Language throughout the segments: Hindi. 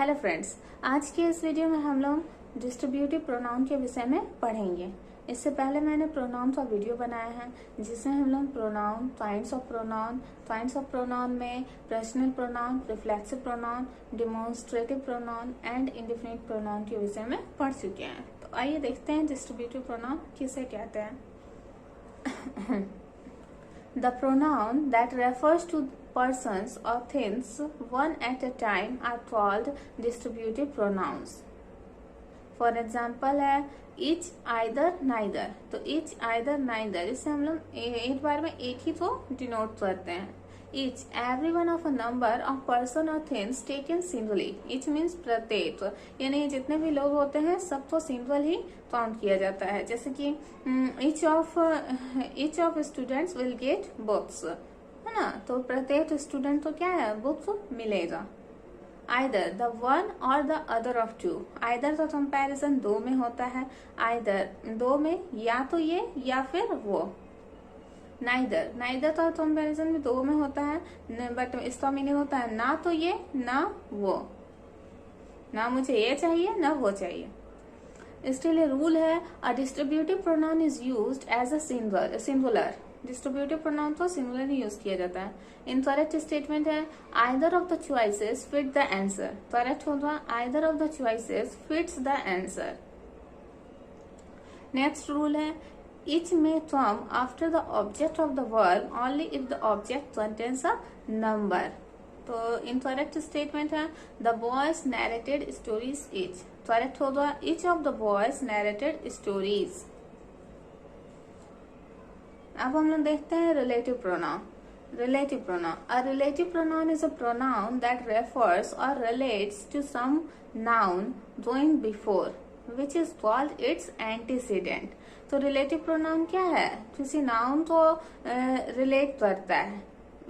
हेलो फ्रेंड्स, आज की इस वीडियो में हम लोग डिस्ट्रीब्यूटिव प्रोनाउन के विषय में पढ़ेंगे। इससे पहले मैंने प्रोनाउन का वीडियो बनाया है जिसमें हम लोग प्रोनाउन, काइंड्स ऑफ प्रोनाउन में personal pronoun, reflexive pronoun, demonstrative pronoun and indefinite pronoun के विषय में पढ़ चुके हैं। तो आइए देखते हैं डिस्ट्रीब्यूटिव प्रोनाउन किसे कहते हैं। The pronoun that refers to persons or things one at a time are called distributive pronouns. For example है each, either, neither। तो each, either, neither इससे हम लोग एक बार में एक ही तो डिनोट करते हैं। each, every one of a number of person or things taken singly। each means प्रत्येक, यानी जितने भी लोग होते हैं सब तो सिंगल ही काउंट किया जाता है। जैसे कि each of students will get books, है ना। तो प्रत्येक स्टूडेंट को क्या है, बुक्स मिलेगा। either, the one or the other of two। either का कंपैरिजन दो में होता है। either दो में या तो ये या फिर वो। neither का कंपैरिजन भी दो में होता है, बट इसका मीनिंग होता है ना तो ये ना वो, ना मुझे ये चाहिए ना वो चाहिए। इसके लिए रूल है a distributive pronoun is used as a singular. Distributive pronoun तो सिंगुलर ही यूज किया जाता है। इनकरेक्ट स्टेटमेंट है either of the choices fit the answer. Correct होगा either of the choices fits the answer. Next rule है each may come after the object of the verb only if the object contains a number। तो इनकरेक्ट स्टेटमेंट है the boys narrated stories each। Correct होगा each of the boys narrated stories। अब हम लोग देखते हैं relative pronoun. Relative pronoun. A relative pronoun is a pronoun that refers or relates to some noun going before, which is called its antecedent। तो रिलेटिव प्रोनाउन क्या है, किसी नाउन को रिलेट करता है,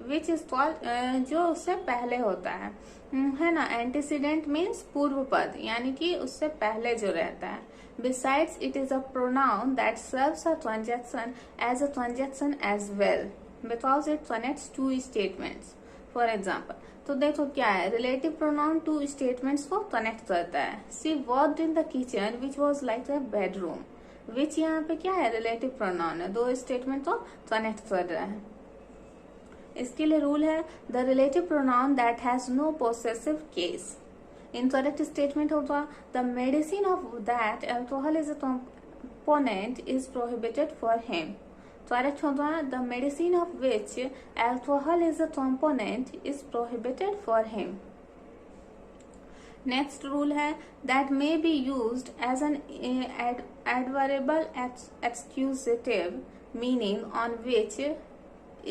विच इज कॉल्ड जो उससे पहले होता है ना। एंटीसीडेंट मीन्स पूर्व पद, यानी कि उससे पहले जो रहता है। Besides it is a pronoun that serves a transaction as well because it connects two statements. For example, तो देखो क्या है, रिलेटिव प्रोनाउन टू स्टेटमेंट्स को कनेक्ट करता है। She worked in the kitchen which was like a bedroom. Which यहाँ पे क्या है, रिलेटिव प्रोनाउन है, दो स्टेटमेंट को कनेक्ट कर रहा है। इसके लिए रूल है the relative pronoun that has no possessive case. Incorrect statement होगा the medicine of that alcohol is a component is prohibited for him. Correct होगा the medicine of which alcohol is a component is prohibited for him. Next rule है that may be used as an adverbial accusative meaning on which,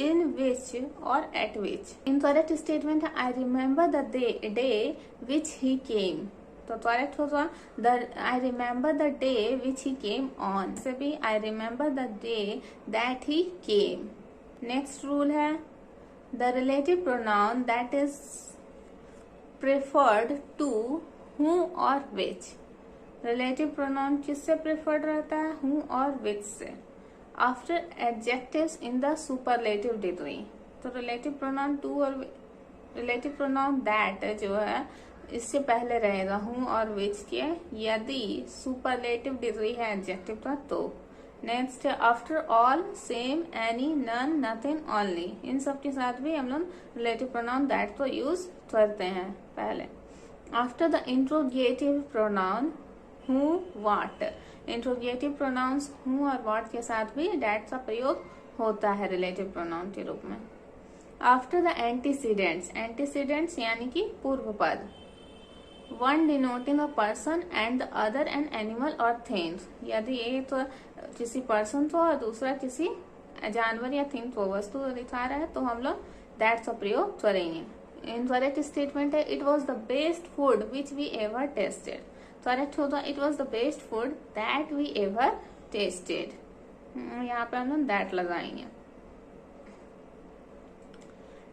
in which or at which। Incorrect statement है I remember the day which he came। तो करेक्ट होगा I remember the day which he came on। से भी I remember the day that he came। Next rule है the relative pronoun that is preferred to who or which। Relative pronoun किससे प्रेफर्ड रहता है, हूँ और विच से। After adjectives in the superlative degree. तो रिलेटिव प्रोनाउन टू और रिलेटिव प्रोनाउन दैट जो है इससे पहले रहेगा हूँ और विच के, यदि सुपरलेटिव डिग्री है एडजेक्टिव का तो। नेक्स्ट है after all, same, any, none, nothing, only. इन सब के साथ भी हम लोग रिलेटिव प्रोनाउन दैट को यूज करते हैं पहले। After the interrogative pronoun who, what. Interrogative pronouns who और वाट के साथ भी डैट का प्रयोग होता है रिलेटिव प्रोनाउन के रूप में। आफ्टर द एंटीसीडेंट्स यानी कि पूर्व पद। One denoting a person and the other an animal और थिंग्स। यदि ये तो किसी पर्सन को और दूसरा किसी जानवर या थिंग को, वस्तु दिखा रहा है, तो हम लोग दैट का प्रयोग करेंगे। इनकरेक्ट स्टेटमेंट है it was the best food which we ever tasted. Correct होगा it was the best food that we ever tasted. यहाँ पे हम लोग दैट लगाएंगे।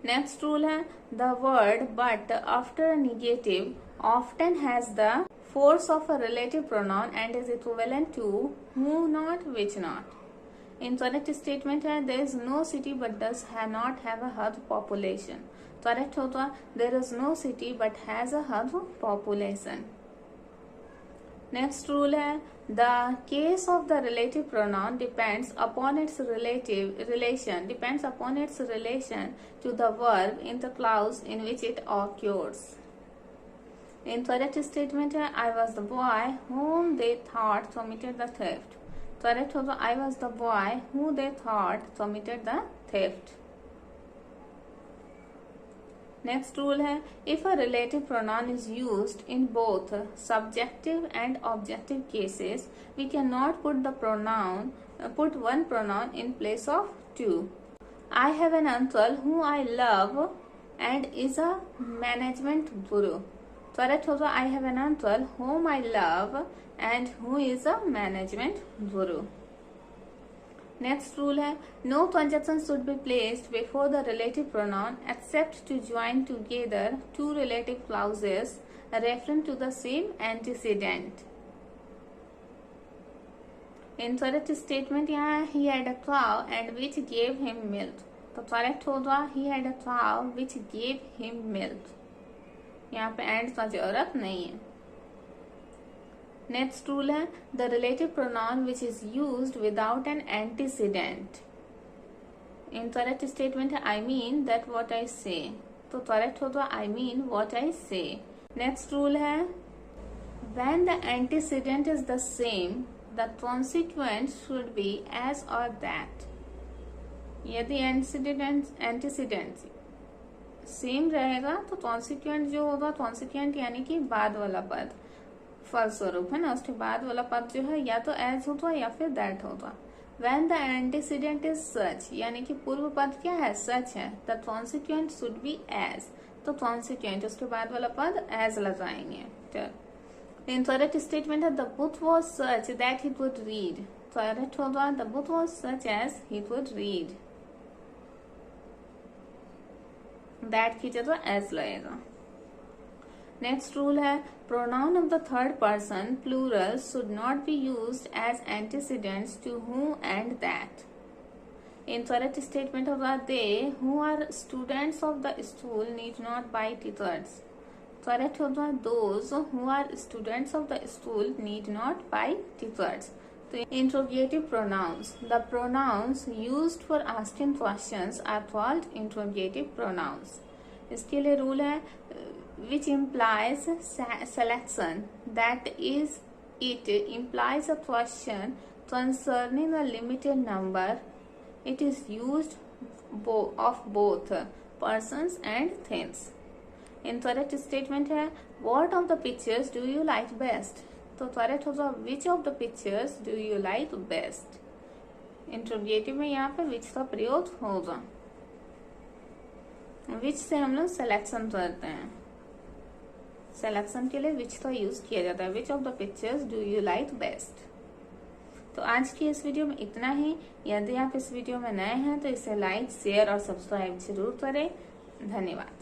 नेक्स्ट रूल है the word but after negative often has the force of a relative pronoun and is equivalent to who not which not. Incorrect statement है there is no city but does not have a heard population. Correct होगा there is no city but has a hub population. Next rule है the case of the relative pronoun depends upon its relation to the verb in the clause in which it occurs. Incorrect statement है I was the boy whom they thought committed the theft। Correct होगा I was the boy who they thought committed the theft। Next rule है if a relative pronoun is used in both subjective and objective cases we can not put one pronoun in place of two. I have an uncle who I love and is a management guru। Correct होगा I have an uncle whom I love and who is a management guru। Next rule है no conjunction should be placed before the relative pronoun except to join together two relative clauses referring to the same antecedent. Incorrect statement यहाँ है he had a cow and which gave him milk। तो करेक्ट होगा he had a cow which gave him milk। यहाँ पे एंड का जरूरत नहीं है। नेक्स्ट रूल है the relative pronoun which is used without an antecedent. Incorrect statement है I mean that what I say. तो करेक्ट होगा I mean what I say. Next rule है when the antecedent is the same the consequent should be as और दैट। यदि एंटीसीडेंट सेम रहेगा तो कॉन्सिक्वेंट जो होगा कॉन्सिक्वेंट यानी कि बाद वाला पद फलस्वरूप है ना उसके बाद वाला पद जो है या तो एज होगा या फिर दैट होगा। When the antecedent is such यानी कि पूर्व पद क्या है सच है the consequent should be as. तो कॉन्सिक्वेंट उसके बाद वाला पद एज लगाएंगे। इनकरेक्ट स्टेटमेंट है the book was such that he could read. Correct होगा the book was such as he could read. That की जगह एज लगेगा। नेक्स्ट रूल है pronoun of the third person plural should not be used as antecedents to who and that. Incorrect statement होगा they who are students of the school need not buy teachers. Correct होगा those who are students of the school need not buy teachers. Interrogative pronouns. The pronouns used for asking questions are called interrogative pronouns. इसके लिए रूल है which implies selection, that is, it implies a question concerning a limited number. It is used of both persons and things. Incorrect statement है what of the pictures do you like best? तो करेक्ट होगा which of the pictures do you like best. Interrogative में यहाँ पे विच का प्रयोग होगा। विच से हम लोग सिलेक्शन करते हैं। सिलेक्शन के लिए विच का यूज किया जाता है which of the pictures do you like best. तो आज की इस वीडियो में इतना ही। यदि आप इस वीडियो में नए हैं तो इसे लाइक शेयर और सब्सक्राइब जरूर करें। धन्यवाद।